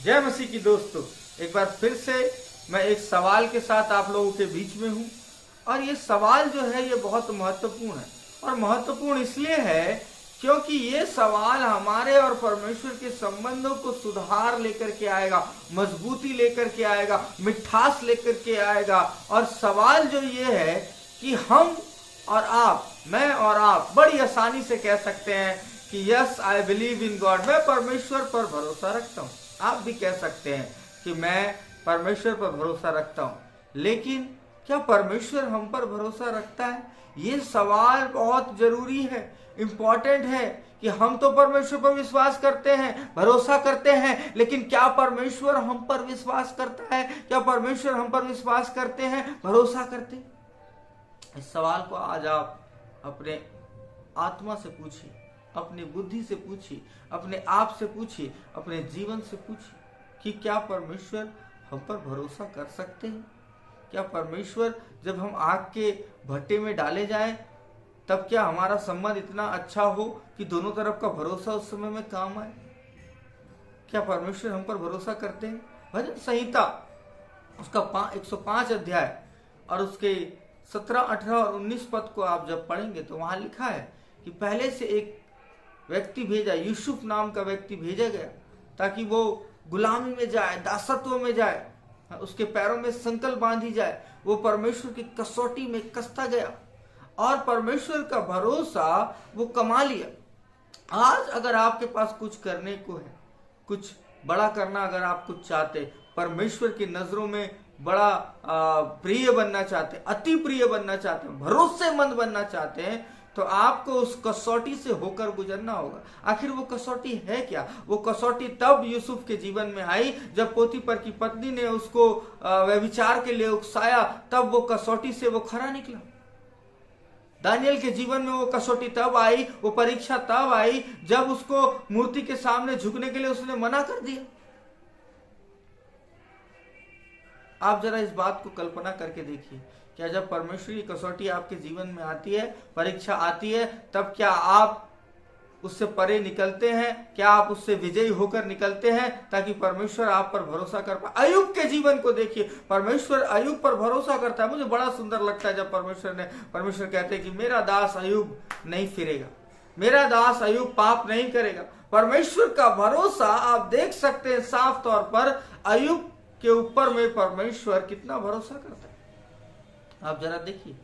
जय मसीह की दोस्तों, एक बार फिर से मैं एक सवाल के साथ आप लोगों के बीच में हूं। और ये सवाल जो है ये बहुत महत्वपूर्ण है। और महत्वपूर्ण इसलिए है क्योंकि ये सवाल हमारे और परमेश्वर के संबंधों को सुधार लेकर के आएगा, मजबूती लेकर के आएगा, मिठास लेकर के आएगा। और सवाल जो ये है कि हम और आप, मैं और आप बड़ी आसानी से कह सकते हैं कि yes I believe in God, मैं परमेश्वर पर भरोसा रखता हूँ। आप भी कह सकते हैं कि मैं परमेश्वर पर भरोसा रखता हूं। लेकिन क्या परमेश्वर हम पर भरोसा रखता है? ये सवाल बहुत जरूरी है, इंपॉर्टेंट है कि हम तो परमेश्वर पर विश्वास करते हैं, भरोसा करते हैं, लेकिन क्या परमेश्वर हम पर विश्वास करता है? क्या परमेश्वर हम पर विश्वास करते हैं, भरोसा करते हैं? इस सवाल को आज आप अपने आत्मा से पूछिए, अपनी बुद्धि से पूछिए, अपने आप से पूछिए, अपने जीवन से पूछिए कि क्या परमेश्वर हम पर भरोसा कर सकते हैं? क्या परमेश्वर जब हम आग के भट्टे में डाले जाएं तब क्या हमारा संबंध इतना अच्छा हो कि दोनों तरफ का भरोसा उस समय में काम आए? क्या परमेश्वर हम पर भरोसा करते हैं? भजन संहिता उसका 105 अध्याय और उसके 17, 18 और 19 पद को आप जब पढ़ेंगे तो वहां लिखा है कि पहले से एक व्यक्ति भेजा, यूसुफ नाम का व्यक्ति भेजा गया ताकि वो गुलामी में जाए, दासत्व में जाए, उसके पैरों में संकल बांधी जाए। वो परमेश्वर की कसौटी में कसता गया और परमेश्वर का भरोसा वो कमा लिया। आज अगर आपके पास कुछ करने को है, कुछ बड़ा करना अगर आप कुछ चाहते, परमेश्वर की नजरों में बड़ा प्रिय बनना चाहते, अति प्रिय बनना चाहते, भरोसेमंद बनना चाहते हैं, तो आपको उस कसौटी से होकर गुजरना होगा। आखिर वो कसौटी है क्या? वो कसौटी तब यूसुफ के जीवन में आई जब पोतीफर की पत्नी ने उसको व्यभिचार के लिए उकसाया, तब वो कसौटी से वो खरा निकला। दानियल के जीवन में वो कसौटी तब आई, वो परीक्षा तब आई जब उसको मूर्ति के सामने झुकने के लिए उसने मना कर दिया। आप जरा इस बात को कल्पना करके देखिए, क्या जब परमेश्वर की कसौटी आपके जीवन में आती है, परीक्षा आती है, तब क्या आप उससे परे निकलते हैं? क्या आप उससे विजयी होकर निकलते हैं ताकि परमेश्वर आप पर भरोसा कर पाए? अय्यूब के जीवन को देखिए, परमेश्वर अय्यूब पर भरोसा करता है। मुझे बड़ा सुंदर लगता है जब परमेश्वर कहते हैं कि मेरा दास अय्यूब नहीं फिरेगा, मेरा दास अय्यूब पाप नहीं करेगा। परमेश्वर का भरोसा आप देख सकते हैं साफ तौर पर अय्यूब के ऊपर में परमेश्वर कितना भरोसा करता है। आप जरा देखिए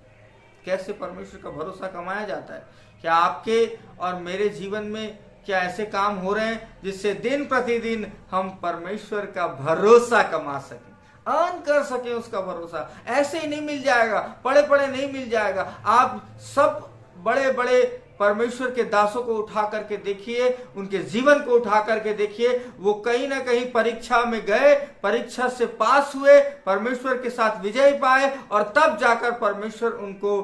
कैसे परमेश्वर का भरोसा कमाया जाता है। क्या आपके और मेरे जीवन में क्या ऐसे काम हो रहे हैं जिससे दिन प्रतिदिन हम परमेश्वर का भरोसा कमा सकें, अर्न कर सकें उसका भरोसा? ऐसे ही नहीं मिल जाएगा, पड़े पड़े नहीं मिल जाएगा। आप सब बड़े बड़े परमेश्वर के दासों को उठा करके देखिए, उनके जीवन को उठा करके देखिए, वो कहीं ना कहीं परीक्षा में गए, परीक्षा से पास हुए, परमेश्वर के साथ विजय पाए और तब जाकर परमेश्वर उनको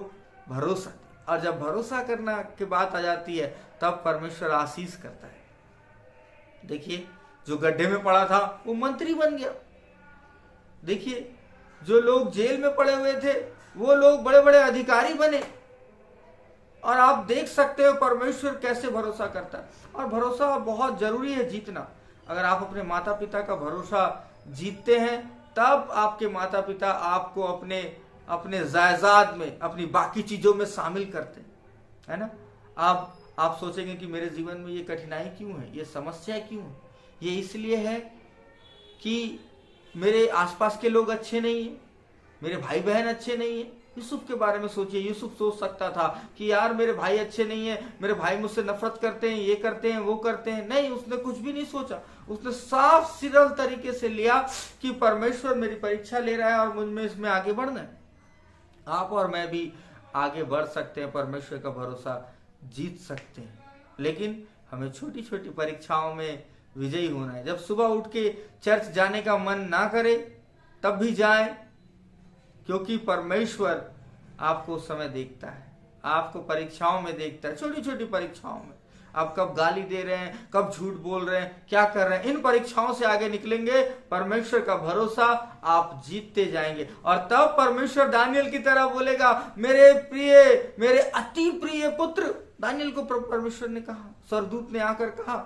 भरोसा दे। और जब भरोसा करना की बात आ जाती है तब परमेश्वर आशीष करता है। देखिए, जो गड्ढे में पड़ा था वो मंत्री बन गया। देखिए, जो लोग जेल में पड़े हुए थे वो लोग बड़े बड़े अधिकारी बने। और आप देख सकते हो परमेश्वर कैसे भरोसा करता है। और भरोसा बहुत जरूरी है जीतना। अगर आप अपने माता पिता का भरोसा जीतते हैं तब आपके माता पिता आपको अपने जायदाद में, अपनी बाकी चीजों में शामिल करते हैं, है ना? आप सोचेंगे कि मेरे जीवन में ये कठिनाई क्यों है, ये समस्या क्यों है? ये इसलिए है कि मेरे आसपास के लोग अच्छे नहीं है, मेरे भाई बहन अच्छे नहीं है। यूसुफ के बारे में सोचिए, यूसुफ सोच सकता था कि यार मेरे भाई अच्छे नहीं है, मेरे भाई मुझसे नफरत करते हैं, ये करते हैं, वो करते हैं। नहीं, उसने कुछ भी नहीं सोचा। उसने साफ सरल तरीके से लिया कि परमेश्वर मेरी परीक्षा ले रहा है और मुझ में इसमें आगे बढ़ना है। आप और मैं भी आगे बढ़ सकते हैं, परमेश्वर का भरोसा जीत सकते हैं, लेकिन हमें छोटी छोटी परीक्षाओं में विजयी होना है। जब सुबह उठ के चर्च जाने का मन ना करे तब भी जाएं, क्योंकि परमेश्वर आपको उस समय देखता है, आपको परीक्षाओं में देखता है, छोटी छोटी परीक्षाओं में। आप कब गाली दे रहे हैं, कब झूठ बोल रहे हैं, क्या कर रहे हैं, इन परीक्षाओं से आगे निकलेंगे। परमेश्वर का भरोसा आप जीतते जाएंगे और तब परमेश्वर दानियल की तरह बोलेगा, मेरे प्रिय, मेरे अति प्रिय पुत्र। दानियल को परमेश्वर ने कहा, स्वर्गदूत ने आकर कहा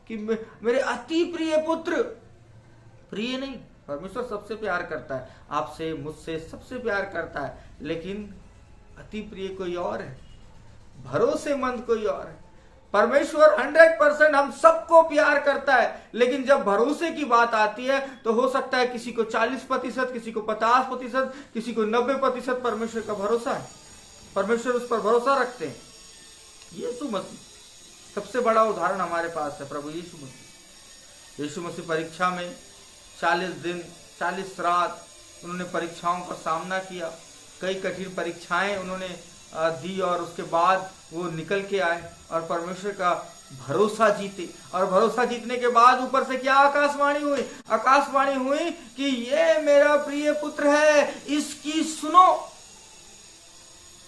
कि मेरे अति प्रिय पुत्र, प्रिय नहीं। परमेश्वर सबसे प्यार करता है, आपसे मुझसे सबसे प्यार करता है, लेकिन अति प्रिय कोई और है, भरोसेमंद कोई और है। परमेश्वर 100% हम सबको प्यार करता है, लेकिन जब भरोसे की बात आती है तो हो सकता है किसी को 40%, किसी को 50%, किसी को 90% परमेश्वर का भरोसा है। परमेश्वर उस पर भरोसा रखते हैं। यीशु मसीह सबसे बड़ा उदाहरण हमारे पास है, प्रभु यीशु मसीह। यीशु मसीह परीक्षा में 40 दिन 40 रात उन्होंने परीक्षाओं का सामना किया, कई कठिन परीक्षाएं उन्होंने दी, और उसके बाद वो निकल के आए और परमेश्वर का भरोसा जीते। और भरोसा जीतने के बाद ऊपर से क्या आकाशवाणी हुई? आकाशवाणी हुई कि ये मेरा प्रिय पुत्र है, इसकी सुनो।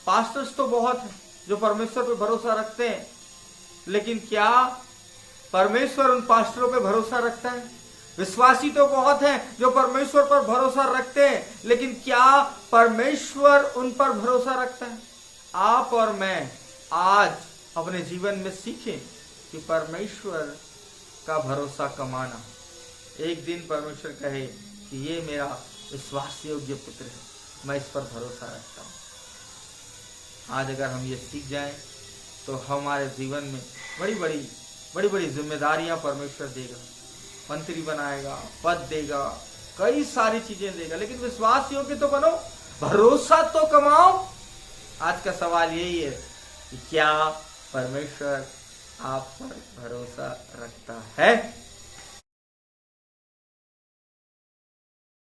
पास्टर्स तो बहुत हैं जो परमेश्वर पे भरोसा रखते हैं, लेकिन क्या परमेश्वर उन पास्टरों पे भरोसा रखता है? विश्वासी तो बहुत हैं जो परमेश्वर पर भरोसा रखते हैं, लेकिन क्या परमेश्वर उन पर भरोसा रखता है? आप और मैं आज अपने जीवन में सीखें कि परमेश्वर का भरोसा कमाना। एक दिन परमेश्वर कहे कि ये मेरा विश्वास योग्य पुत्र है, मैं इस पर भरोसा रखता हूं। आज अगर हम ये सीख जाएं तो हमारे जीवन में बड़ी बड़ी जिम्मेदारियां परमेश्वर देगा। मंत्री बनाएगा, पद देगा, कई सारी चीजें देगा, लेकिन विश्वास योग्य तो बनो, भरोसा तो कमाओ। आज का सवाल यही है कि क्या परमेश्वर आप पर भरोसा रखता है?